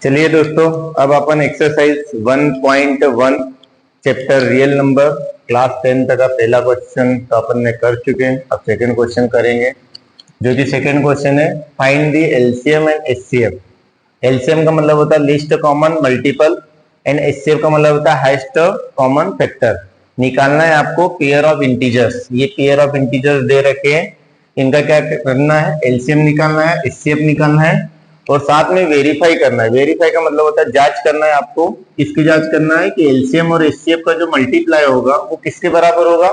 चलिए दोस्तों, अब अपन exercise 1.1 chapter real number class 10 तक का पहला क्वेश्चन तो अपन ने कर चुके हैं। अब सेकंड क्वेश्चन करेंगे, जो कि सेकंड क्वेश्चन है find the LCM and HCF. LCM का मतलब होता है least common multiple and HCF का मतलब होता है हाईएस्ट कॉमन फैक्टर। निकालना है आपको पेयर ऑफ इंटीजर्स। ये पेयर ऑफ इंटीजर्स दे रखे हैं, इनका क्या करना है, एलसीएम निकालना है, एचसीएफ निकालना है और साथ में वेरीफाई करना है। वेरीफाई का मतलब होता है जांच करना है आपको। किसकी जांच करना है कि एलसीएम और एचसीएफ का जो मल्टीप्लाई होगा वो किसके बराबर होगा,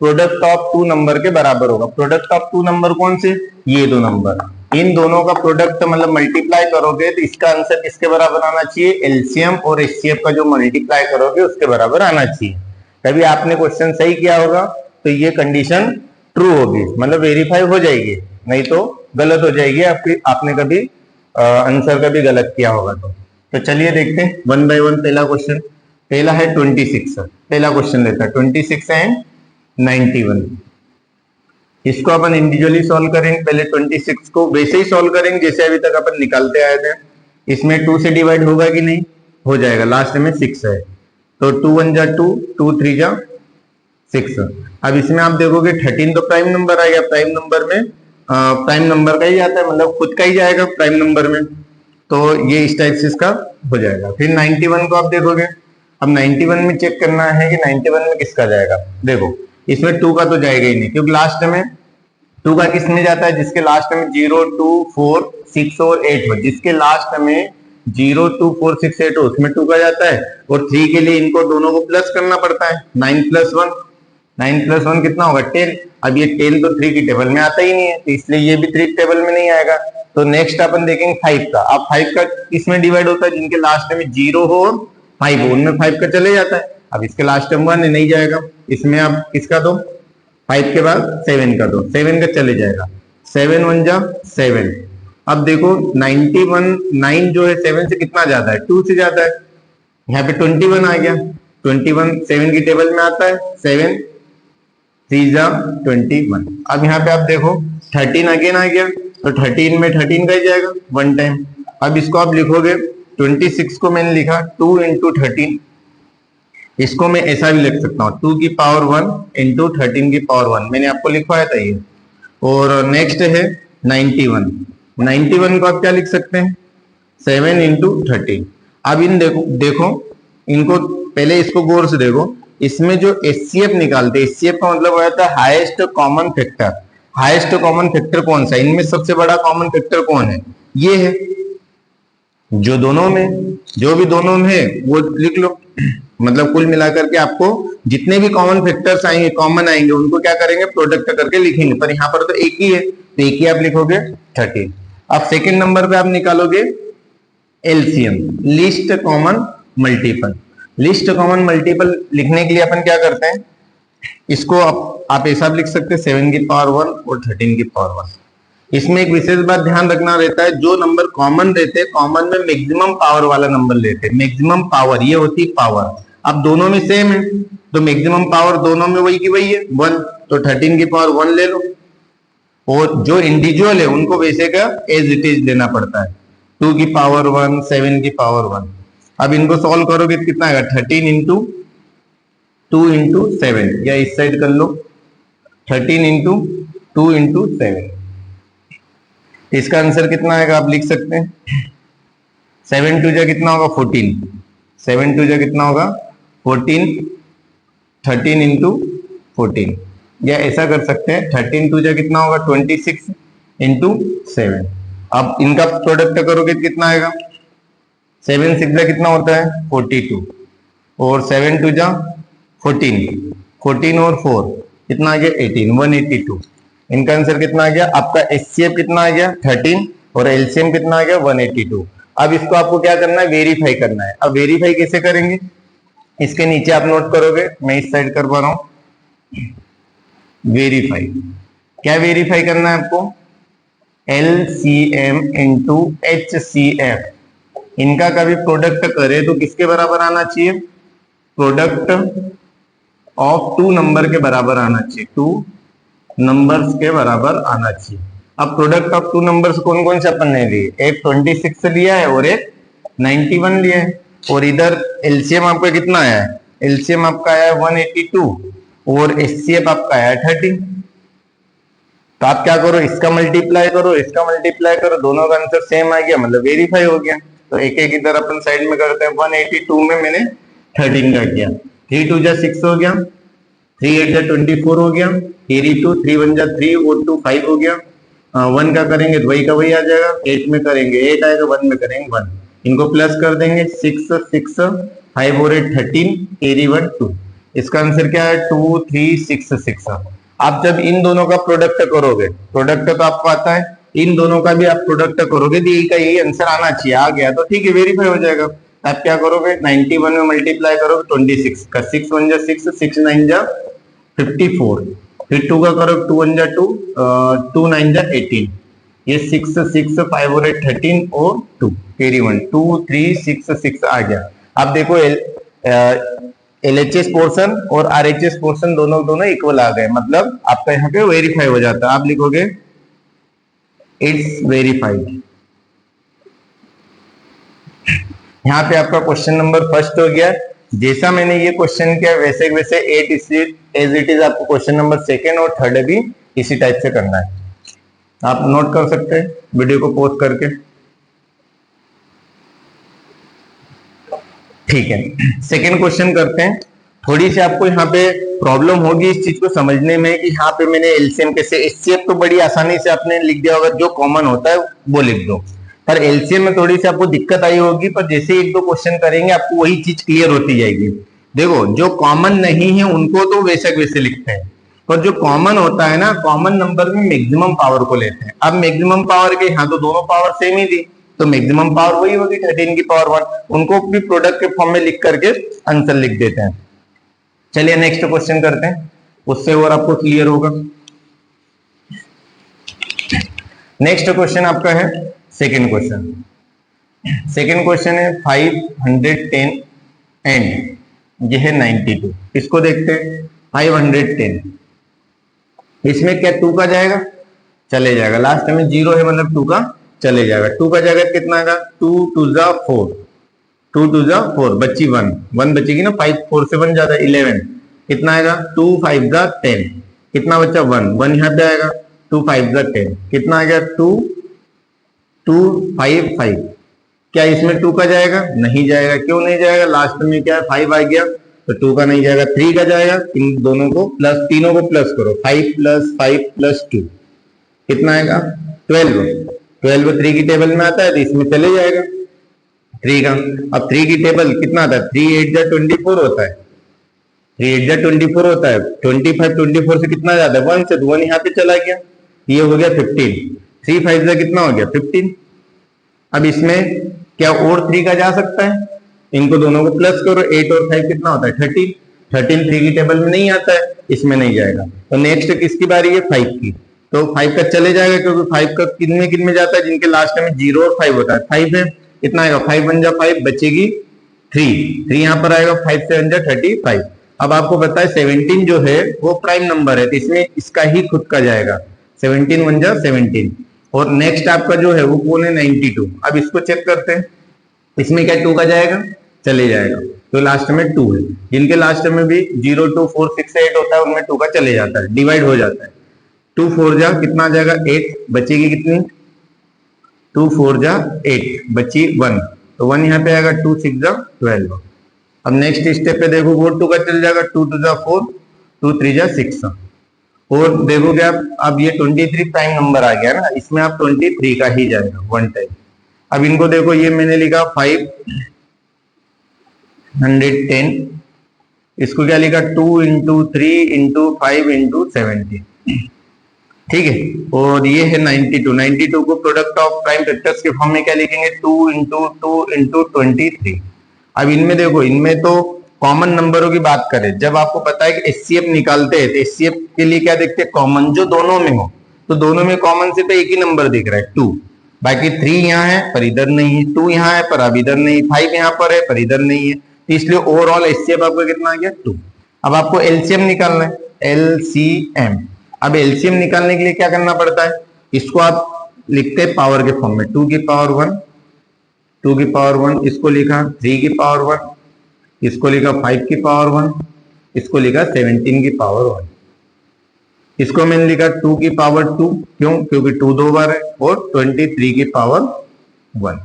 प्रोडक्ट ऑफ टू नंबर के बराबर होगा। प्रोडक्ट ऑफ टू नंबर कौन से, ये दो नंबर, इन दोनों का प्रोडक्ट मतलब मल्टीप्लाई करोगे तो इसका आंसर किसके बराबर आना चाहिए, एलसीएम और एचसीएफ का जो मल्टीप्लाई करोगे उसके बराबर आना चाहिए। कभी आपने क्वेश्चन सही किया होगा तो ये कंडीशन ट्रू होगी, मतलब वेरीफाई हो जाएगी, नहीं तो गलत हो जाएगी आपने कभी आंसर का भी गलत किया होगा तो चलिए देखते हैं वन बाय वन। पहला क्वेश्चन, पहला है 26। पहला क्वेश्चन लेता है 26 एंड 91। इसको अपन इंडिविजुअली सॉल्व करेंगे। पहले 26 को वैसे ही सॉल्व करेंगे जैसे अभी तक अपन निकालते आए थे। इसमें 2 से डिवाइड होगा कि नहीं, हो जाएगा, लास्ट में 6 है तो 2 1 जा 2, 2 3 जा 6। अब इसमें आप देखोगे 13 तो प्राइम नंबर आ गया। प्राइम नंबर में प्राइम नंबर का ही आता है, मतलब खुद का ही जाएगा प्राइम नंबर में, तो ये इस टाइप से इसका हो जाएगा। फिर 91 को आप देखोगे। अब 91 में चेक करना है कि 91 में किसका जाएगा। देखो इसमें 2 का तो जाएगा ही नहीं, क्योंकि लास्ट में 2 का किस में जाता है, जिसके लास्ट में 0 2 4 6 और 8 हो। जिसके लास्ट में 0 2 4 6 8 हो उसमें 2 का जाता है। और 3 के लिए इनको दोनों को प्लस करना पड़ता है। 9 + 1, 9 + 1 कितना होगा, 10। अब ये 10 तो 3 की टेबल में आता ही नहीं है, तो इसलिए ये भी 3 टेबल में नहीं आएगा। तो नेक्स्ट अपन देखेंगे 5 का। अब 5 का किसमें डिवाइड होता है, जिनके लास्ट में 0 हो और 5 हो उनमें 5 का चले जाता है। अब इसके लास्ट में 1 नहीं जाएगा, इसमें आप किसका दो, 5 के बाद 7 का दो, 7 का चले जाएगा। 7 1 जा 7। अब देखो 91 9 जो है 7 से कितना ज्यादा है, 2 से ज्यादा है। यहाँ पे 21 आ गया। 21 7 की टेबल में आता है। 7 3 जा 21। अब यहाँ पे आप देखो 13 अगेन आ गया, तो 13 में 13 का ही जाएगा 1 टाइम। अब इसको आप लिखोगे 26 को मैंने लिखा 2 × 13। इसको मैं ऐसा भी लिख सकता हूँ 2 की पावर 1 × 13 की पावर 1, मैंने आपको लिखवाया था ये। और नेक्स्ट है 91। 91 को आप क्या लिख सकते हैं, 7 × 13। अब इन देखो इनको पहले इसको गौर से देखो। इसमें जो एचसीएफ निकालते हैं, एचसीएफ का मतलब होता है highest common factor. Highest common factor कौन सा है, इनमें सबसे बड़ा कॉमन फैक्टर कौन है, ये है। जो दोनों में, जो भी दोनों में है वो लिख लो। मतलब कुल मिलाकर के आपको जितने भी कॉमन फैक्टर्स आएंगे, कॉमन आएंगे, उनको क्या करेंगे, प्रोडक्ट करके लिखेंगे। पर यहाँ पर तो एक ही है, तो एक ही आप लिखोगे 13। अब सेकेंड नंबर पे आप निकालोगे LCM, least common multiple. List common multiple लिखने के लिए अपन क्या करते हैं, इसको आप ऐसा लिख सकते हैं 7 की पावर 1 और 13 की पावर 1। इसमें एक विशेष बात ध्यान रखना रहता है, जो नंबर कॉमन रहते हैं, कॉमन में मैक्सिमम पावर वाला नंबर लेते हैं। मैक्सिमम पावर ये होती है पावर। अब दोनों में सेम है तो मैक्सिमम पावर दोनों में वही की वही है 1, तो 13 की पावर 1 ले लो। और जो इंडिविजुअल है उनको वैसे का एज इट इज लेना पड़ता है, 2 की पावर 1 7 की पावर 1। अब इनको सॉल्व करोगे तो कितना आएगा, 13 × 2 × 7, या इस साइड कर लो 13 × 2 × 7। इसका आंसर कितना आएगा आप लिख सकते हैं 7 2 जा कितना होगा 14, 7 2 जा कितना होगा 14, 13 × 14। या ऐसा कर सकते हैं 13 2 जा कितना होगा 26 × 7। अब इनका प्रोडक्ट करोगे तो कितना आएगा, 7 6 जा कितना होता है 42, और 7 2 जा 14, 14 और 4 कितना आ गया 18, 182। इनका आंसर कितना आ गया, आपका एचसीएफ कितना आ गया 13 और एलसीएम कितना आ गया 182। अब इसको आपको क्या करना है, वेरीफाई करना है। अब वेरीफाई कैसे करेंगे, इसके नीचे आप नोट करोगे, मैं इस साइड कर पा रहा हूं। वेरीफाई, क्या वेरीफाई करना है आपको, एलसीएम × एचसीएफ। इनका कभी प्रोडक्ट करे तो किसके बराबर आना चाहिए, प्रोडक्ट ऑफ टू नंबर के बराबर आना चाहिए, 2 नंबर्स के बराबर आना चाहिए। अब प्रोडक्ट ऑफ 2 नंबर्स कौन कौन से अपन ने लिए, एक 26 लिया है और एक 91 लिया है, और इधर एलसीएम आपका कितना आया है, एलसीएम आपका आया है 182 और एचसीएफ आपका आया है 30। तो आप क्या करो, इसका मल्टीप्लाई करो, इसका मल्टीप्लाई करो, दोनों का आंसर सेम आ गया, मतलब वेरीफाई हो गया। तो एक एक इधर अपन साइड में करते हैं। 182 में मैंने 13 का किया, 3 2 जा 6 हो गया, 3 8 जा 24 हो गया, 82 3 1 जा 3 और 2 5 हो गया। 1 का करेंगे तो वही का वही आ जाएगा, 8 में करेंगे 8 आएगा, 1 में करेंगे 1, इनको प्लस कर देंगे, 6 6 5 और 8 13, कैरी 1 2। इसका आंसर क्या है, 2 3 6 6। आप जब इन दोनों का प्रोडक्ट करोगे, प्रोडक्ट तो आपको आता है, इन दोनों का भी आप प्रोडक्ट करोगे तो यही का यही आंसर आना चाहिए, आ गया तो ठीक है, वेरीफाई हो जाएगा। आप क्या करोगे, 91 में मल्टीप्लाई करोगे 26 का, 6 1 जा 6, 6 9 जा 54, फिर 2 का करो, 2 1 जा 2, 2 9 जा 18, ये 6 6 5 और 8 13 और 2, कैरी 1 2 3 6 6 आ गया। आप देखो LHS पोर्शन और RHS पोर्शन दोनों इक्वल आ गए, मतलब आपका यहाँ पे वेरीफाई हो जाता है। आप लिखोगे इट्स वेरीफाइड। यहाँ पे आपका क्वेश्चन नंबर फर्स्ट हो गया। जैसा मैंने ये क्वेश्चन किया वैसे वैसे एज इट इज आपको क्वेश्चन नंबर सेकेंड और थर्ड भी इसी टाइप से करना है। आप नोट कर सकते हैं वीडियो को पॉज करके, ठीक है। सेकेंड क्वेश्चन करते हैं। थोड़ी सी आपको यहाँ पे प्रॉब्लम होगी इस चीज को समझने में कि यहाँ पे मैंने एलसीएम कैसे, एचसीएफ तो बड़ी आसानी से आपने लिख दिया होगा, जो कॉमन होता है वो लिख दो, पर एलसीएम में थोड़ी सी आपको दिक्कत आई होगी, पर जैसे एक दो क्वेश्चन करेंगे आपको वही चीज क्लियर होती जाएगी। देखो जो कॉमन नहीं है उनको तो वैसे वैसे लिखते हैं, पर जो कॉमन होता है ना, कॉमन नंबर में मैक्सिमम पावर को लेते हैं। अब मैक्सिमम पावर के यहाँ तो दोनों पावर सेम ही थी, तो मैक्सिमम पावर वही होगी 13 की पावर 1, उनको भी प्रोडक्ट के फॉर्म में लिख करके आंसर लिख देते हैं। चलिए नेक्स्ट क्वेश्चन करते हैं, उससे और आपको क्लियर होगा। नेक्स्ट क्वेश्चन आपका है सेकंड क्वेश्चन। सेकंड क्वेश्चन है 510 एंड ये है 92। इसको देखते हैं 510, इसमें क्या 2 का जाएगा, चले जाएगा, लास्ट में 0 है मतलब 2 का चले जाएगा। 2 का जाएगा कितना का, 2 2 जा 4, 2 2 जा 4, बची 1 बचेगी ना, 5 4 से 1 ज्यादा 11, कितना आएगा 2 5 जा 10, कितना बचा 1 यहाँ पे आएगा, 2 5 जा 10, कितना आ गया 2 2 5 5। क्या इसमें 2 का जाएगा, नहीं जाएगा, क्यों नहीं जाएगा, लास्ट में क्या है 5 आ गया, तो 2 का नहीं जाएगा। 3 का जाएगा, इन दोनों को प्लस, तीनों को प्लस करो, 5 + 5 + 2 कितना आएगा 12 3 की टेबल में आता है तो इसमें चले जाएगा 3 का। अब 3 की टेबल कितना आता है, 3 8 जा 24 होता है, 3 8 जा 24 होता है, 25 24 से कितना जाता है 1 से, 1 यहाँ पे चला गया, ये हो गया 15, 3 5 जा कितना हो गया 15। अब इसमें क्या और 3 का जा सकता है, इनको दोनों को प्लस करो, 8 और 5 कितना होता है 13, 13 3 की टेबल में नहीं आता है, इसमें नहीं जाएगा। तो नेक्स्ट किसकी बारी है 5 की, तो 5 का चले जाएगा, क्योंकि 5 का किन में जाता है, जिनके लास्ट में 0 और 5 होता है। 5 है, कितना आएगा 5 1 जा 5, बचेगी 3 यहाँ पर आएगा, 5 7 जा 35। अब आपको पता है 17 जो है वो प्राइम नंबर है, तो इसमें इसका ही खुद का जाएगा, 17 1 जा 17। और नेक्स्ट आपका जो है वो कौन है 92। अब इसको चेक करते हैं, इसमें क्या 2 का जाएगा, चले जाएगा, तो लास्ट में 2 है, जिनके लास्ट में भी 0 2 4 6 8 होता है उनमें 2 का चले जाता है, डिवाइड हो जाता है। 2 4 जा कितना आ जाएगा 8, बचेगी कितनी 2 4 जा 8, बची 1, तो 1 यहाँ पे आएगा, 2 6 जा 12। अब नेक्स्ट स्टेप पे देखो वो 2 का चल जाएगा, 2 2 जा 4, 2 3 जा 6। और देखोगे आप, अब ये 23 प्राइम नंबर आ गया ना, इसमें आप 23 का ही जाएगा 1 टाइम। अब इनको देखो, ये मैंने लिखा 510, इसको क्या लिखा 2 × 3 × 5 × 70, ठीक है। और ये है 92 को प्रोडक्ट ऑफ प्राइम फैक्टर्स के फॉर्म में क्या लिखेंगे 2 × 2 × 23। अब इनमें देखो, इनमें तो कॉमन नंबरों की बात करें, जब आपको पता है कि एचसीएफ निकालते हैं तो एचसीएफ के लिए क्या देखते हैं, कॉमन जो दोनों में हो, तो दोनों में कॉमन से तो एक ही नंबर दिख रहा है 2, बाकी 3 यहाँ है पर इधर नहीं है, 2 यहाँ है पर अब इधर नहीं, 5 यहाँ पर है पर इधर नहीं है, तो इसलिए ओवरऑल एचसीएफ आपको कितना आ गया 2। अब आपको एलसीएम निकालना है, एलसीएम। अब एलसीएम निकालने के लिए क्या करना पड़ता है, इसको आप लिखते हैं पावर के फॉर्म में, 2 की पावर 1 2 की पावर 1, इसको लिखा 3 की पावर 1, इसको लिखा 5 की पावर 1, इसको लिखा 17 की पावर 1, इसको मैंने लिखा 2 की पावर 2, क्यों? क्योंकि 2 दो बार है, और 23 की पावर 1।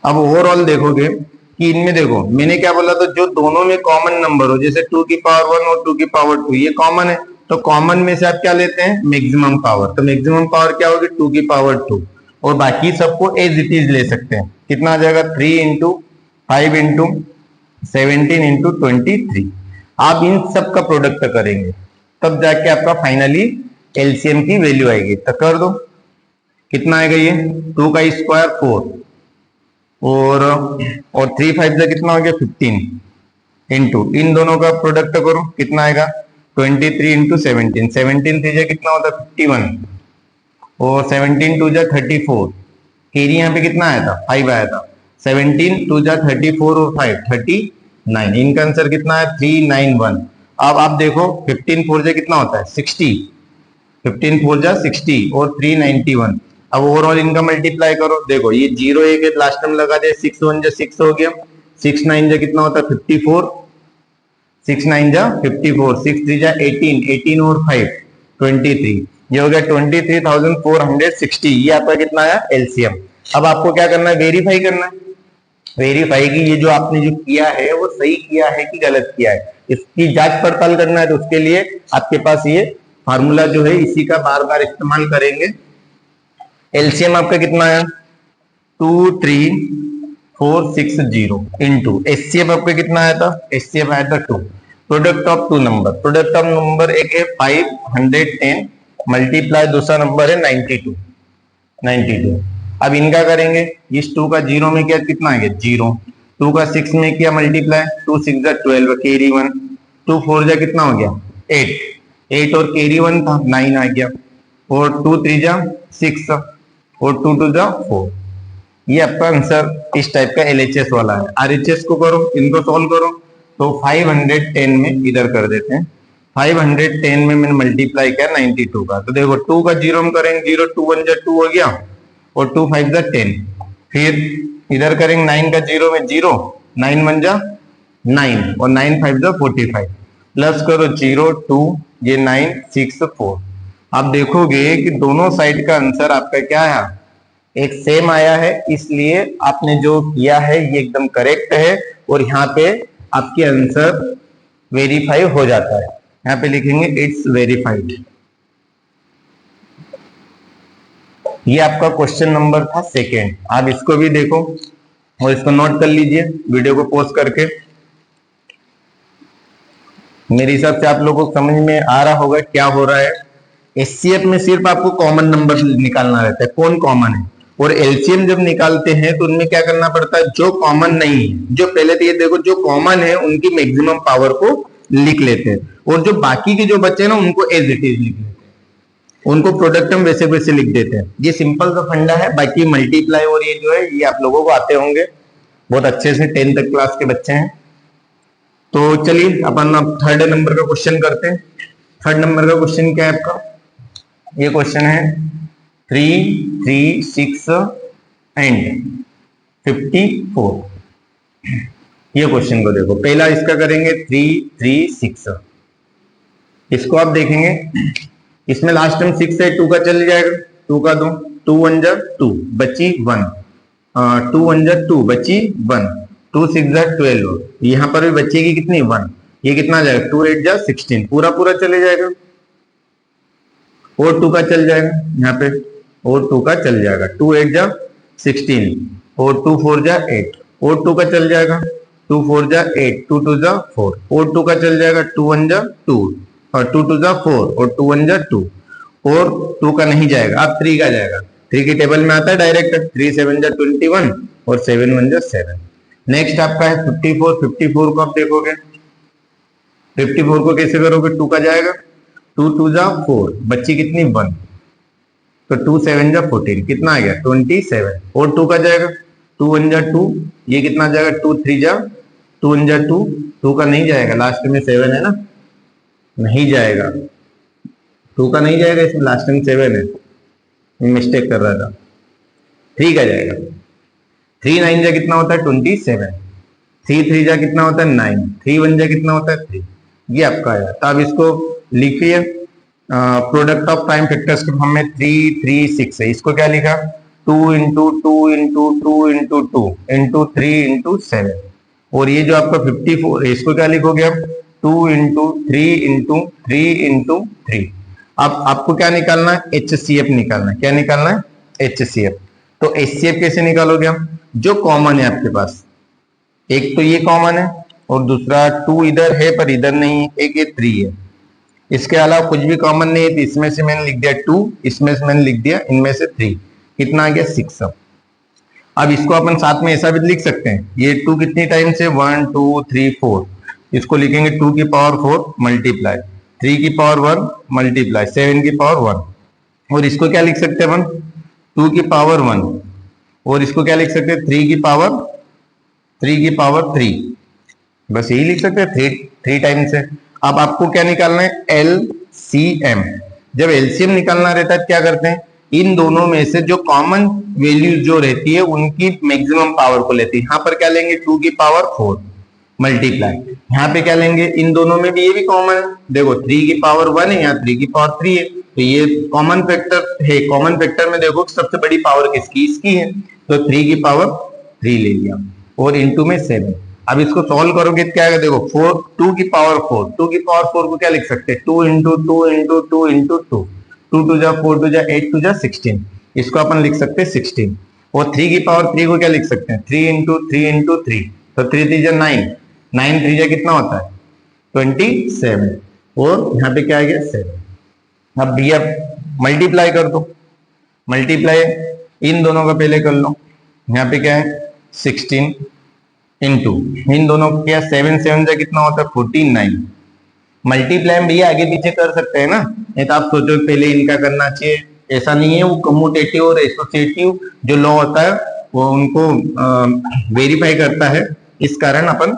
अब ओवरऑल देखोगे कि इनमें देखो मैंने क्या बोला था, जो दोनों में कॉमन नंबर हो, जैसे 2 की पावर 1 और 2 की पावर 2 ये कॉमन है, तो कॉमन में से आप क्या लेते हैं? Maximum power. तो मैक्सिमम पावर क्या होगी? 2 की पावर 2, और बाकी सबको एज इट इज ले सकते हैं। कितना आ जाएगा? 3 इंटू 5 इंटू 17 इंटू 23। आप इन सब का प्रोडक्ट करेंगे तब जाके आपका फाइनली एलसीएम की वैल्यू आएगी। तो कर दो, कितना आएगा? ये 2 का स्क्वायर 4, और 3 5 से कितना हो गया? 15 इंटू इन दोनों का प्रोडक्ट करो, कितना आएगा? 23 इंटू 17, 17 3 जा कितना होता है? 51, और 17 2 जा 34, कैरी यहाँ पे कितना आया था? 5 आया था। 17 2 जा 34 और 5 39, इनका आंसर कितना है? 391। अब आप देखो 15 4 जा कितना होता है? 60, 15 4 जा 60 और 391। अब ओवरऑल इनका मल्टीप्लाई करो, देखो ये 0 1 लास्ट में लगा दे, 6 1 जा 6 हो गया, 6 9 जा कितना होता है? 54, 6 9 जा 54, 6 3 जा 18, 18 और 5 23, ये हो गया 23,460। ये आपका कितना आया? एलसीएम। अब आपको क्या करना है? वेरीफाई करना है। वेरीफाई की ये जो आपने जो किया है वो सही किया है कि गलत किया है, इसकी जांच पड़ताल करना है। तो उसके लिए आपके पास ये फार्मूला जो है इसी का बार बार इस्तेमाल करेंगे। एलसीएम आपका कितना आया? 23460 इंटू एचसीएफ आपका कितना आया था? एचसीएफ आया था 2। Product of two number, product of number एक है 510 मल्टीप्लाई दूसरा नंबर है 92, 92। अब इनका करेंगे, इस 2 का 0 में क्या कितना आ गया? 0। 2 का 6 में किया मल्टीप्लाई, 2 6 जा 12, कैरी 1, 2 4 जा कितना हो गया? 8, 8 और कैरी 1 था 9 आ गया, और 2 3 जा 6 और 2 2 जा 4। ये आपका आंसर इस टाइप का एलएचएस वाला है। आरएचएस को करो, इनको सॉल्व करो, तो 510 में इधर कर देते हैं। 510 में मैंने मल्टीप्लाई किया 92 का, तो देखो 2 का 0 हम करेंगे, 0 2 1 जा 2 हो गया, और 2 5 जा 10। फिर इधर करेंगे 9 का 0 में 0, 9 1 जा 9, और 9 5 जा 45, प्लस करो 0 2, ये 9 6 4। आप देखोगे कि दोनों साइड का आंसर आपका क्या है? एक सेम आया है, इसलिए आपने जो किया है ये एकदम करेक्ट है, और यहाँ पे आपके आंसर वेरीफाई हो जाता है। यहाँ पे लिखेंगे इट्स वेरीफाइड। ये आपका क्वेश्चन नंबर था सेकेंड। आप इसको भी देखो और इसको नोट कर लीजिए वीडियो को पॉज करके। मेरे हिसाब से आप लोगों को समझ में आ रहा होगा क्या हो रहा है। एचसीएफ में सिर्फ आपको कॉमन नंबर निकालना रहता है, कौन कॉमन है, और एलसीएम जब निकालते हैं तो उनमें क्या करना पड़ता है? जो कॉमन नहीं है, जो पहले तो ये देखो जो कॉमन है उनकी मैक्सिमम पावर को लिख लेते हैं, और जो बाकी के जो बच्चे ना उनको एज इट इज लिख लेते हैं, उनको प्रोडक्ट हम वैसे वैसे लिख देते हैं। ये सिंपल सा फंडा है। बाकी मल्टीप्लाई और ये जो है ये आप लोगों को आते होंगे बहुत अच्छे से, 10th क्लास के बच्चे हैं। तो चलिए अपन अब थर्ड नंबर का क्वेश्चन करते हैं। थर्ड नंबर का क्वेश्चन क्या है आपका? ये क्वेश्चन है 3 3 6 एंड 54। ये क्वेश्चन को देखो, पहला इसका करेंगे 3 3 6। इसको आप देखेंगे, इसमें लास्ट में 6 है, 2 का चल जाएगा, 2 का 2, 2 1 जा 2 बची 1, 2 1 जा 2 बची 1, 2 6 जा 12, यहाँ पर भी बचेगी कितनी? 1। ये कितना आ जाएगा? 2 8 जा 16, पूरा पूरा चले जाएगा, और 2 का चल जाएगा यहाँ पे, और 2 का चल जाएगा, 2 8 जा 16, और 2 4 जा 8, और 2 का चल जाएगा, 2 4 जा 8, 2 2 जा 4, और 2 का चल जाएगा, 2 1 जा 2, और 2 2 जा 4, और 2 1 जा 2, और 2 का नहीं जाएगा, अब 3 का जाएगा। 3 की टेबल में आता है डायरेक्ट, 3 7 जा 21, और 7 1 जा 7। नेक्स्ट आपका है 54। 54 को आप देखोगे, 54 को कैसे करोगे? 2 का जाएगा, 2 2 जा 4, बच्ची कितनी? 1, तो 2 7 जा 14, कितना आ गया? 27, और 2 का जाएगा, 2 1 जा 2, ये कितना जाएगा? 2 3 जा 2 1 जा 2, 2 का नहीं जाएगा, लास्ट में 7 है ना, नहीं जाएगा, 2 का नहीं जाएगा, इसमें लास्ट में 7 है, मिस्टेक कर रहा था। 3 का जाएगा, 3 9 जा कितना होता है 27, 3 3 जा कितना होता है 9, 3 1 जा कितना होता है 3, ये आपका आया। तो आप इसको लिखिए, प्रोडक्ट ऑफ प्राइम फैक्टर्स के फॉर्म में 3 3 6 है, इसको क्या लिखा 2 into 2 into 2 into 2 into 3 into 7, और ये जो आपका 54 है इसको क्या लिखोगे आप 2 इंटू 3 इंटू 3 इंटू 3। अब आपको क्या निकालना है HCF निकालना है, क्या निकालना है HCF। तो HCF कैसे निकालोगे हम, जो कॉमन है आपके पास, एक तो ये कॉमन है और दूसरा 2 इधर है पर इधर नहीं है, एक ये 3 है, इसके अलावा कुछ भी कॉमन नहीं है, तो इसमें से मैंने लिख दिया 2, इसमें से मैंने लिख दिया इनमें से 3, कितना आ गया 6। अब इसको अपन साथ में ऐसा भी लिख सकते हैं, ये 2 कितनी टाइम से 1 2 3 4, इसको लिखेंगे 2 की पावर 4 मल्टीप्लाई 3 की पावर 1 मल्टीप्लाई 7 की पावर 1, और इसको क्या लिख सकते हैं अपन 2 की पावर 1, और इसको क्या लिख सकते हैं 3 की पावर 3, बस यही लिख सकते हैं 3 टाइम से। अब आपको क्या निकालना है LCM। जब LCM निकालना रहता है क्या करते हैं, इन दोनों में से जो कॉमन वैल्यूज जो रहती है उनकी मैक्सिमम पावर को लेते हैं। यहाँ पर क्या लेंगे 2 की पावर 4 मल्टीप्लाई, यहाँ पे क्या लेंगे, इन दोनों में भी ये भी कॉमन है, देखो 3 की पावर 1 है, यहाँ 3 की पावर 3 है, तो ये कॉमन फैक्टर है। कॉमन फैक्टर में देखो सबसे बड़ी पावर किसकी, इसकी है, तो 3 की पावर 3 ले लिया और इंटू में 7। अब इसको सॉल्व करोगे क्या आएगा, देखो 2 की पावर 4, 2 की पावर 4 को क्या लिख सकते हैं 2 इंटू 2 इंटू 2 इंटू 2, 2 2 जा 4 2 जा 8 2 जा 16, इसको अपन लिख सकते हैं 16। और 3 की पावर 3 को क्या लिख सकते हैं 3 इंटू 3 इंटू 3, तो 3 3 जा 9, 9 3 जा कितना होता है 27, और यहाँ पे क्या आ गया 7। अब भैया मल्टीप्लाई कर दो, मल्टीप्लाई इन दोनों का पहले कर लो, यहाँ पे क्या है 16 इंटू इन दोनों को क्या 7 7 जा कितना होता है 49। मल्टीप्लाई भैया आगे पीछे कर सकते हैं ना, नहीं तो आप सोचो पहले इनका करना चाहिए, ऐसा नहीं है। वो कम्यूटेटिव और एसोसिएटिव जो लॉ होता है वो उनको वेरीफाई करता है, इस कारण अपन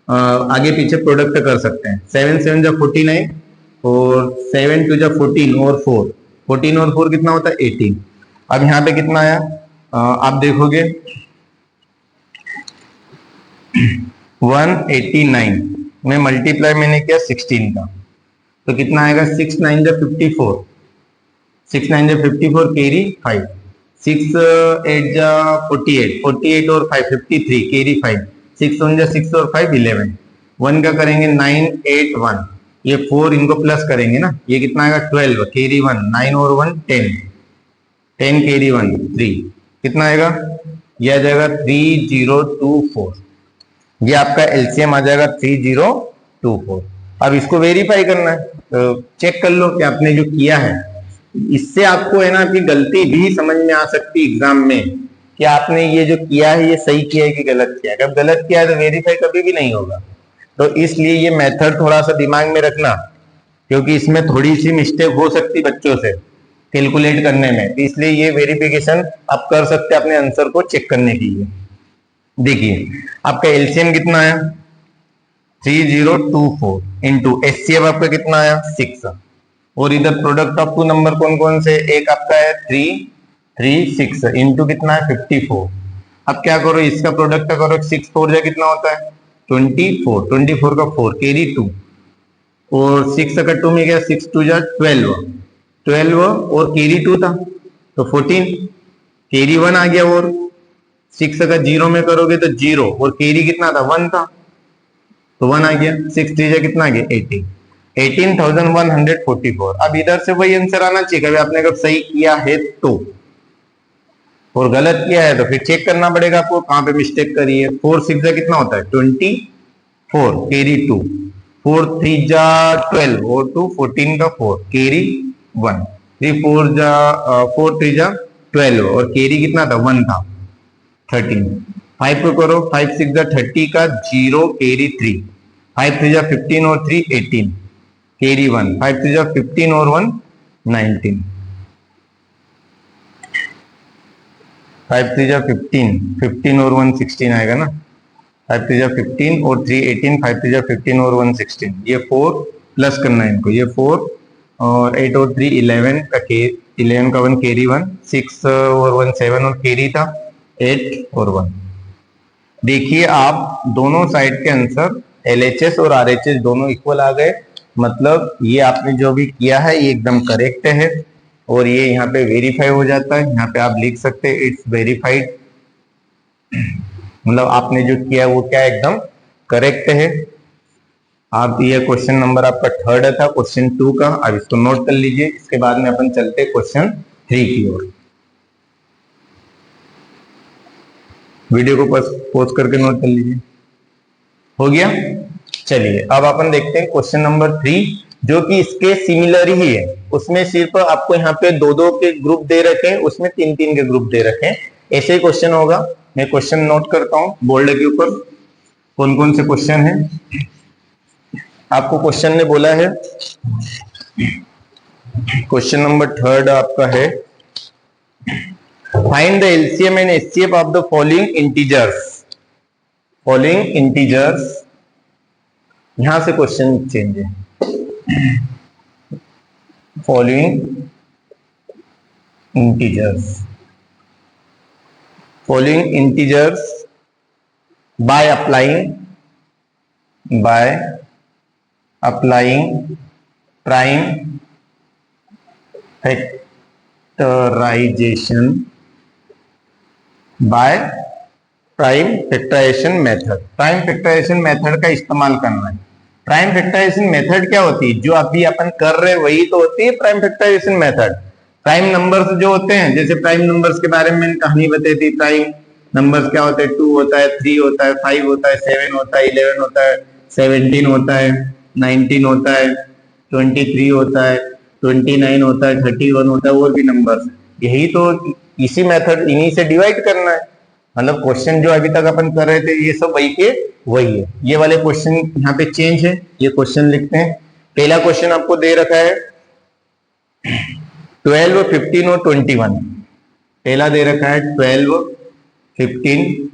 आगे पीछे प्रोडक्ट कर सकते हैं। 7 7 जा 49 और 7 2 जा 14 और 4, 14 और 4 कितना होता है 18। अब यहाँ पे कितना आया आप देखोगे 189 में मल्टीप्लाई मैंने किया 16 का, तो कितना आएगा 6 9 जा 54, 6 9 जा 54 कैरी 5, 6 8 जा 48, 48 और 5 53 कैरी 5, 6 1 जा 6 और 5 11, 1 का करेंगे 9 8 1, ये 4 इनको प्लस करेंगे ना, ये कितना आएगा 12 कैरी 1, 9 और 1 10, 10 कैरी 1 3, कितना आएगा ये आ जाएगा 3024, ये आपका एलसीएम आ जाएगा 3024। अब इसको वेरीफाई करना है, तो चेक कर लो कि आपने जो किया है, इससे आपको है ना आपकी गलती भी समझ में आ सकती है एग्जाम में कि आपने ये जो किया है ये सही किया है कि गलत किया है। अगर गलत किया है तो वेरीफाई कभी भी नहीं होगा, तो इसलिए ये मेथड थोड़ा सा दिमाग में रखना, क्योंकि इसमें थोड़ी सी मिस्टेक हो सकती बच्चों से कैलकुलेट करने में, तो इसलिए ये वेरिफिकेशन आप कर सकते हैं अपने आंसर को चेक करने के लिए। देखिए आपका एलसीएम कितना है 3024 इंटू एचसीएफ आपका कितना आया 6, और इधर प्रोडक्ट ऑफ टू नंबर कौन कौन से, एक आपका है 336 इंटू कितना है 54। अब क्या करो इसका प्रोडक्ट करो, 6 4 जा कितना होता है 24, 24 का 4 कैरी 2, और 6 का 2 में गया 6 2 जा 12 और कैरी 2 था तो 14, कैरी 1 आ गया, और 6 का 0 में करोगे तो 0, और कैरी कितना था 1 था तो 1 आ गया, 6 3 जा कितना आ गया 18, 18,144। अब इधर से वही आंसर आना चाहिए, कभी आपने अगर सही किया है तो, और गलत किया है तो फिर चेक करना पड़ेगा आपको कहां पे मिस्टेक करी है। 4 6 जा कितना होता है 24 कैरी 2, 4 3 जा 12 और 2 14 का 4 कैरी 1, 3 4 जा 4 3 जा 12 और कैरी कितना था 1 था 13। 5 को करो, 5 6 जा 30 का 0 कैरी 3, 5 3 जा 15 और 3 18 कैरी 1, 5 3 जा 15 और 1 19, 5 3 जा 15 और 1 16 आएगा ना, 5 3 जा 15 और 3 18, 5 3 जा 15 और 1 16, ये 4 प्लस करना है इनको, ये 4 और 8 और 3 11 का 11 का 1 कैरी 1, 6 और 1 7 और कैरी था 8 और 1, देखिए आप दोनों साइड के आंसर LHS और RHS दोनों इक्वल आ गए, मतलब ये आपने जो भी किया है ये एकदम करेक्ट है और ये यहाँ पे वेरीफाई हो जाता है। यहाँ पे आप लिख सकते हैं इट्स वेरीफाइड, मतलब आपने जो किया वो क्या एकदम करेक्ट है। आप ये क्वेश्चन नंबर आपका थर्ड था क्वेश्चन 2 का, अब इसको नोट कर लीजिए। इसके बाद में अपन चलते क्वेश्चन 3 की ओर। वीडियो को पॉज करके नोट कर लीजिए। हो गया? चलिए अब अपन देखते हैं क्वेश्चन नंबर 3, जो कि इसके सिमिलर ही है। उसमें सिर्फ आपको यहाँ पे 2-2 के ग्रुप दे रखे हैं, उसमें 3-3 के ग्रुप दे रखे हैं। ऐसे ही क्वेश्चन होगा। मैं क्वेश्चन नोट करता हूँ बोर्ड के ऊपर कौन कौन से क्वेश्चन है। आपको क्वेश्चन ने बोला है, क्वेश्चन नंबर 3 आपका है, find the LCM and HCF of the following integers. Following integers, यहां से क्वेश्चन चेंज है। Following integers, following integers by applying prime factorization by prime factorization method. Prime factorization method का इस्तेमाल करना है। प्राइम फैक्टराइजेशन मेथड क्या होती है? जो अभी अपन कर रहे हैं वही तो होती है prime factorization method. Prime numbers जो होते हैं, जैसे प्राइम नंबर्स के बारे में मैंने कहानी बताई थी। प्राइम नंबर्स क्या होते हैं? 2 होता है, 3 होता है, 5 होता है, 7 होता है, 11 होता है, 17 होता है, 19 होता है, 23 होता है, 29 होता है, 31 होता है, और भी नंबर्स। यही तो इसी मेथड, इन्हीं से डिवाइड करना है। मतलब क्वेश्चन जो अभी तक अपन कर रहे थे ये सब वही के वही है। ये वाले क्वेश्चन यहाँ पे चेंज है, ये क्वेश्चन लिखते हैं। पहला क्वेश्चन आपको दे रखा है 12, 15 और 21। पहला दे रखा है 12, 15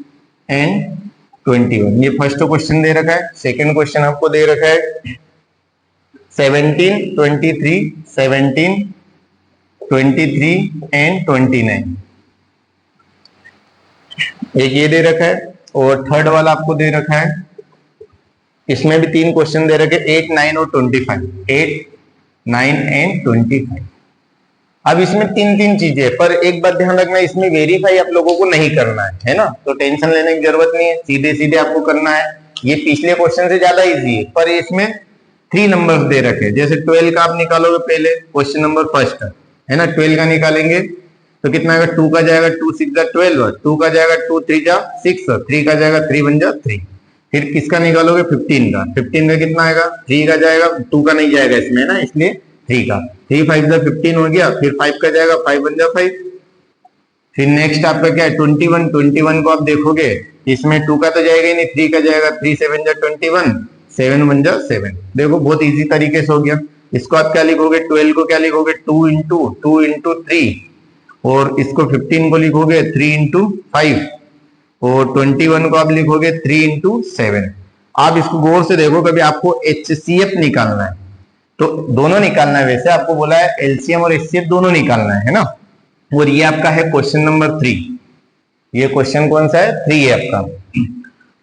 एंड 21, ये फर्स्ट क्वेश्चन दे रखा है। सेकंड क्वेश्चन आपको दे रखा है 17, 23, 17, 23 एंड 29, एक ये दे रखा है। और थर्ड वाला आपको दे रखा है, इसमें भी 3 क्वेश्चन दे रखे, 8, 9 और 25, 8, 9 एंड 25। अब इसमें 3-3 चीजें, पर एक बात ध्यान रखना, इसमें वेरीफाई आप लोगों को नहीं करना है ना, तो टेंशन लेने की जरूरत नहीं है, सीधे सीधे आपको करना है। ये पिछले क्वेश्चन से ज्यादा इजी है, पर इसमें 3 नंबर्स दे रखे। जैसे 12 का आप निकालोगे, पहले क्वेश्चन नंबर फर्स्ट है ना, 12 का निकालेंगे तो कितना आएगा? 2 का जाएगा, 2 6 जा 12, 2 का जाएगा, 2 3 जा 6, 3 का जाएगा, 3 1 जा 3। फिर किसका निकालोगे? 15 का। 15 का कितना आएगा? 3 का जाएगा, 2 का नहीं जाएगा इसमें ना, इसलिए 3 का। 3 5 जा 15 हो गया, फिर 5 का जाएगा, 5 1 जा 5। फिर नेक्स्ट आपका क्या है? 21। 21 को आप देखोगे, इसमें 2 का तो जाएगा ही नहीं, 3 का जाएगा, 3 7 जा 21, 7 1 जा 7। देखो बहुत इजी तरीके से हो गया। इसको आप क्या लिखोगे? 12 को क्या लिखोगे? 2 इंटू 3, और इसको 15 को लिखोगे 3 इंटू 5, और 21 को आप लिखोगे 3 इंटू 7। आप इसको गौर से देखो, कभी आपको HCF निकालना है तो दोनों निकालना है। वैसे आपको बोला है LCM और HCF दोनों निकालना है ना। और ये आपका है क्वेश्चन नंबर 3। ये क्वेश्चन कौन सा है? 3 है आपका।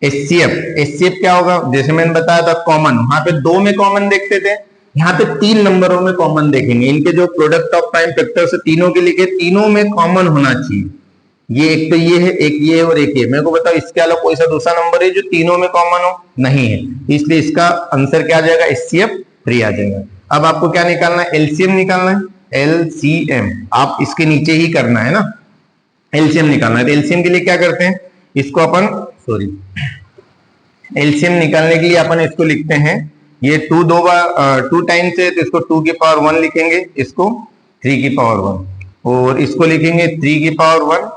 HCF क्या होगा? जैसे मैंने बताया था कॉमन, वहां पे 2 में कॉमन देखते थे, यहाँ पे 3 नंबरों में कॉमन देखेंगे। इनके जो प्रोडक्ट ऑफ प्राइम फैक्टर से तीनों के लिखे, तीनों में कॉमन होना चाहिए। ये एक तो ये है, एक ये है और एक ये। मेरे को बताओ इसके अलावा कोई सा दूसरा नंबर है जो तीनों में कॉमन हो? नहीं है, इसलिए इसका आंसर क्या आ जाएगा? HCF 3 आ जाएगा। अब आपको क्या निकालना है? LCM निकालना है। LCM आप इसके नीचे ही करना है ना, LCM निकालना है। तो LCM के लिए क्या करते हैं? इसको अपन LCM निकालने के लिए अपन इसको लिखते हैं, ये 2 टाइम्स है तो इसको 2 की पावर 1 लिखेंगे, इसको 3 की पावर 1, और इसको लिखेंगे 3 की पावर 1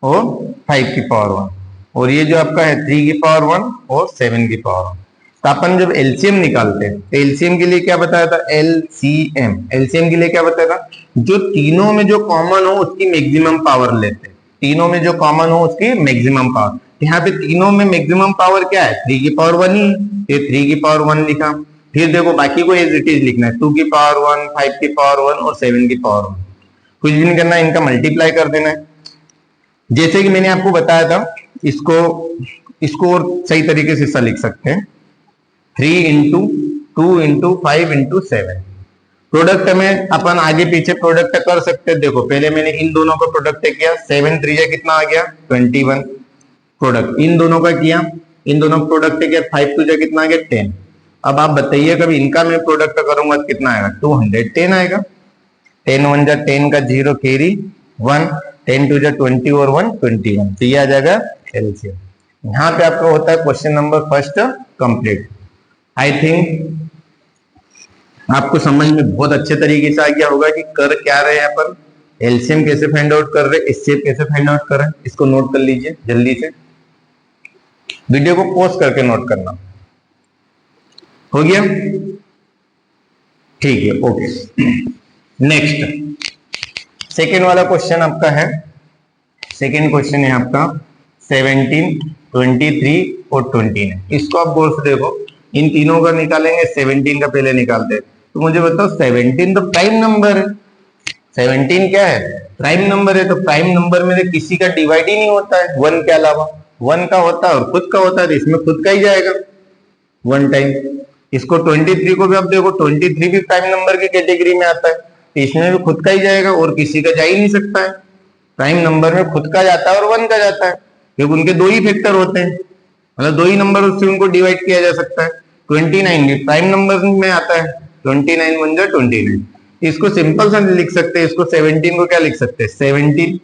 और 5 की पावर 1, और ये जो आपका है 3 की पावर 1 और 7 की पावर 1। तो अपन जब LCM निकालते हैं तो LCM के लिए क्या बताया था? LCM के लिए क्या बताया था? जो तीनों में जो कॉमन हो उसकी मैक्सिमम पावर लेते हैं। तीनों में जो कॉमन हो उसकी मैक्सिमम पावर। यहाँ पे तीनों में मैक्सिमम पावर क्या है? 3 की पावर 1 ही, ये 3 की पावर 1 लिखा। फिर देखो बाकी को एज इट इज लिखना है, 2 की पावर 1, 5 की पावर 1 और 7 की पावर 1। कुछ भी नहीं करना है, इनका मल्टीप्लाई कर देना है। जैसे कि मैंने आपको बताया था इसको इसको और सही तरीके से ऐसा लिख सकते हैं, 3 इंटू 2 इंटू 5 इंटू 7। प्रोडक्ट में अपन आगे पीछे प्रोडक्ट कर सकते हैं। देखो पहले मैंने इन दोनों का प्रोडक्ट किया, 7 3 कितना आ गया 21। प्रोडक्ट इन दोनों का किया, इन दोनों का प्रोडक्ट किया, 5 2 कितना आ गया 10। अब आप बताइए कभी इनका मैं प्रोडक्ट करूंगा तो कितना आएगा 210 आएगा। 10 1 जा 10 का 0 कैरी 1, 10 2 जा 20 और 1 21, तो ये आ जाएगा एलसीएम। यहाँ पे आपका होता है question number first complete. I think आपको समझ में बहुत अच्छे तरीके से आ गया होगा कि कर क्या रहे हैं अपन, एलसीएम कैसे फाइंड आउट कर रहे हैं, एचसीएफ कैसे फाइंड आउट कर रहे हैं। इसको नोट कर लीजिए जल्दी से, वीडियो को पॉज करके नोट करना। हो गया, ठीक है, ओके। नेक्स्ट सेकेंड वाला क्वेश्चन आपका है, सेकेंड क्वेश्चन है आपका 17 23 और 29। इसको आप गौर से देखो, इन तीनों का निकालेंगे, 17 का पहले निकालते हैं। तो मुझे बताओ 17 तो प्राइम नंबर है, 17 क्या है प्राइम नंबर है, तो प्राइम नंबर में तो किसी का डिवाइड ही नहीं होता है 1 के अलावा, 1 का होता है और खुद का होता है, तो इसमें खुद का ही जाएगा 1 टाइम। इसको 23 को भी आप देखो, 23 भी प्राइम नंबर की कैटेगरी में आता है, तो इसमें भी खुद का ही जाएगा और किसी का जा ही नहीं सकता है। प्राइम नंबर में खुद का जाता है और 1 का जाता है, क्योंकि उनके दो ही फैक्टर होते हैं, मतलब दो ही नंबर उससे उनको डिवाइड किया जा सकता है। 29 भी प्राइम नंबर में आता है, 29 1 जा 29। इसको सिंपल सा लिख सकते हैं, इसको 17 को क्या लिख सकते हैं 17।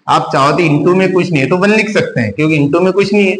आप चाहो तो इंटू में कुछ नहीं है तो 1 लिख सकते हैं, क्योंकि इंटू में कुछ नहीं है।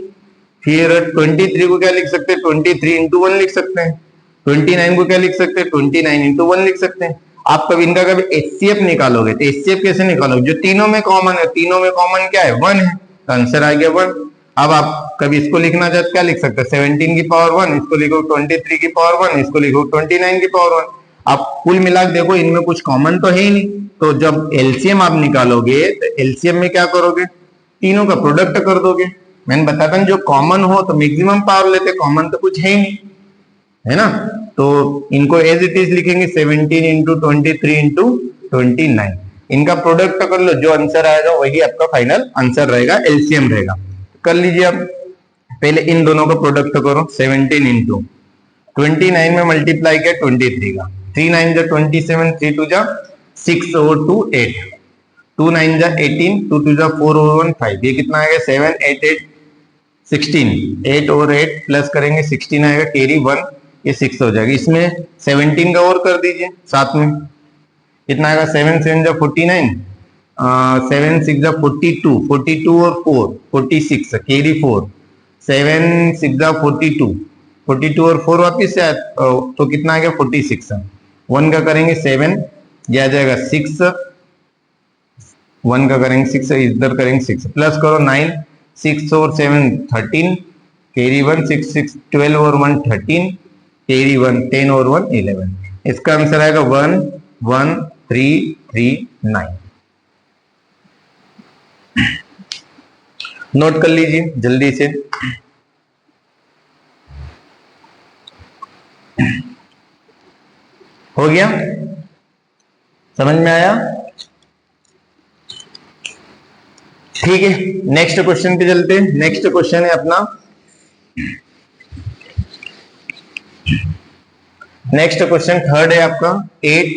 फिर 23 को क्या लिख सकते हैं 23 इंटू 1 लिख सकते हैं। 29 को क्या लिख सकते हैं 29 इंटू 1 लिख सकते हैं। आप कभी इनका कभी एचसीएफ निकालोगे तो एचसीएफ कैसे निकालोगे, जो तीनों में कॉमन है, तीनों में कॉमन क्या है 1 है, तो आंसर आ गया 1। अब आप कभी इसको लिखना चाहते क्या लिख सकते हैं 17 की पावर 1, इसको लिखो 23 की पावर 1, इसको लिखो 29 की पावर 1। आप कुल मिला देखो इनमें कुछ कॉमन तो है ही नहीं, तो जब एलसीएम आप निकालोगे तो एलसीएम में क्या करोगे, तीनों का प्रोडक्ट कर दोगे। मैंने बताया जो कॉमन हो तो मैक्सिमम पावर लेते, कॉमन तो कुछ है ही नहीं, है ना। तो इनको एज इट इज लिखेंगे 17 इंटू 23 इंटू 29। इनका प्रोडक्ट कर लो, जो आंसर आएगा वही आपका फाइनल आंसर रहेगा, एलसीएम रहेगा। कर लीजिए आप, पहले इन दोनों का प्रोडक्ट करो, 17 इंटू 29 में मल्टीप्लाई किया 23 का, 3 9 जा 27, 3 2 जा 6 और 2 8, 2 9 जा 18, 2 2 जा 4 और 1 5, ये कितना आएगा 7 8 8 16, 8 और 8 प्लस करेंगे 16 आएगा, कैरी 1, ये 6 हो जाएगा। इसमें 17 का और कर दीजिए साथ में, कितना आएगा 7 7 जा 49, 7 6 जा 42, 42 और 4 46, कैरी 4, 7 6 जा 42, 42 और 4 वापिस से तो कितना आ गया 46। 1 का करेंगे 7, ये आ जाएगा 6, 1 का करेंगे 6, इधर करेंगे 6, प्लस करो 9, 6 और 7 13, कैरी 1, 6 6 12 और 1 13, कैरी 1 10 और 1 11। इसका आंसर आएगा 1 1 3 3 9। नोट कर लीजिए जल्दी से। हो गया, समझ में आया, ठीक है। नेक्स्ट क्वेश्चन पे चलते हैं। नेक्स्ट क्वेश्चन है अपना, नेक्स्ट क्वेश्चन थर्ड है आपका 8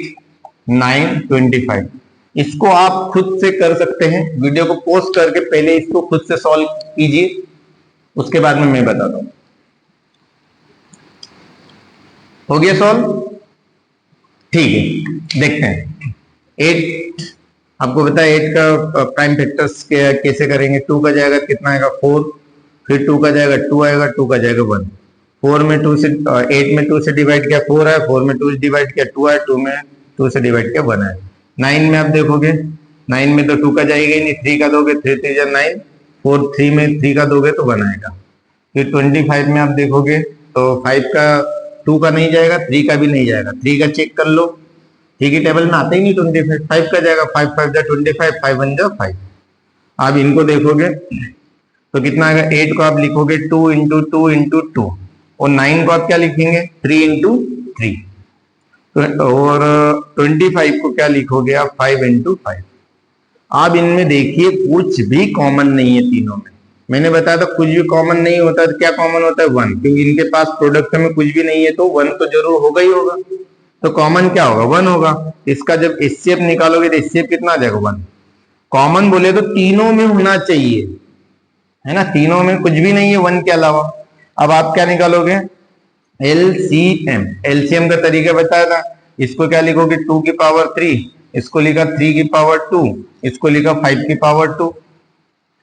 9 25। इसको आप खुद से कर सकते हैं, वीडियो को पॉज करके पहले इसको खुद से सॉल्व कीजिए, उसके बाद में मैं बताता हूं। हो गया सॉल्व, ठीक है, देखते हैं। 8 आपको पता है 8 का प्राइम फैक्टर्स कैसे करेंगे, 2 का जाएगा कितना आएगा 4, फिर 2 का जाएगा 2 आएगा, 2 का जाएगा 1, 4 में 2 से 8 में 2 से डिवाइड किया 4 है, 4 में 2 से डिवाइड किया 2 है, 2 में 2 से डिवाइड किया 1 है। 9 में आप देखोगे 9 में तो 2 का जाएगा ही नहीं, 3 का दोगे 3 3 9, 4 3 में 3 का दोगे तो 1 आएगा। फिर 25 में आप देखोगे तो 5 का 2 का नहीं जाएगा, 3 का भी नहीं जाएगा, 3 का चेक कर लो, 3 की टेबल में आता ही नहीं 25, 5 का जाएगा, 5 5 जा 25, 5 1 जा 5। आप इनको देखोगे तो कितना आएगा, 8 को आप लिखोगे 2 इंटू 2 इंटू 2, और 9 को आप क्या लिखेंगे 3 इंटू 3, और 25 को क्या लिखोगे आप 5 इंटू 5। आप इनमें देखिए कुछ भी कॉमन नहीं है तीनों में, मैंने बताया था कुछ भी कॉमन नहीं होता तो क्या कॉमन होता है 1, क्योंकि इनके पास प्रोडक्ट में कुछ भी नहीं है तो 1 तो जरूर होगा ही होगा। तो कॉमन क्या होगा 1 होगा। इसका जब एचसीएफ निकालोगे तो एचसीएफ कितना आ जाएगा 1। कॉमन बोले तो तीनों में होना चाहिए, है ना, तीनों में कुछ भी नहीं है 1 के अलावा। अब आप क्या निकालोगे एलसीएम। एलसीएम का तरीका बताया था, इसको क्या लिखोगे 2 की पावर 3, इसको लिखा 3 की पावर 2, इसको लिखा 5 की पावर 2।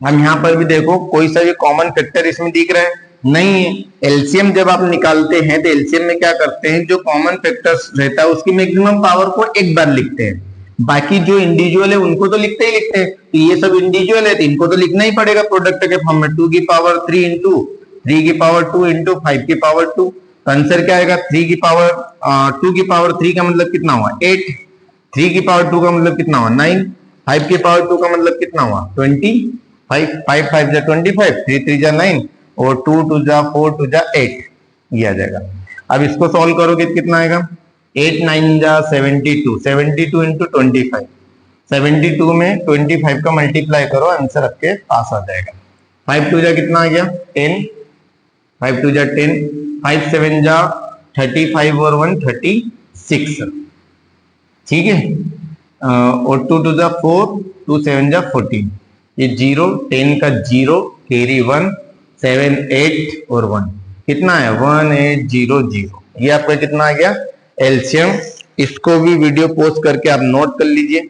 हम यहाँ पर भी देखो कोई सा भी कॉमन फैक्टर इसमें दिख रहा है नहीं है। एलसीएम जब आप निकालते हैं तो एलसीएम में क्या करते हैं, जो कॉमन फैक्टर रहता है उसकी मैक्सिमम पावर को एक बार लिखते हैं, बाकी जो इंडिविजुअल है उनको तो लिखते ही लिखते हैं। तो ये सब इंडिविजुअल है तो इनको तो लिखना ही पड़ेगा प्रोडक्ट के फॉर्म में, 2 की पावर 3 इंटू 3 की पावर 2 इंटू 5 की पावर 2। तो आंसर क्या आएगा 3 की पावर 2 की पावर 3 का मतलब कितना हुआ 8, 3 की पावर 2 का मतलब कितना हुआ 9, 5 की पावर 2 का मतलब कितना हुआ 20, 5 5 जा 25, 3 3 जा 9 और 2 2 जा 4 2 जा 8, ये आ जाएगा। अब इसको सॉल्व करोगे कितना आएगा 8 9 जा 72, 72 इंटू 25, 72 में 25 का मल्टीप्लाई करो आंसर आपके पास आ जाएगा। 5 2 जा कितना आ गया 10, 5 2 जा 10, 5 7 जा 35 और 1 36, ठीक है। और 2 2 जा 4, 2 7 जा 14, ये 0 10 का 0 कैरी 1 7 8 और 1 कितना है 1 8 0 0, ये आपका कितना आ गया एलसीएम। इसको भी वीडियो पोस्ट करके आप नोट कर लीजिए।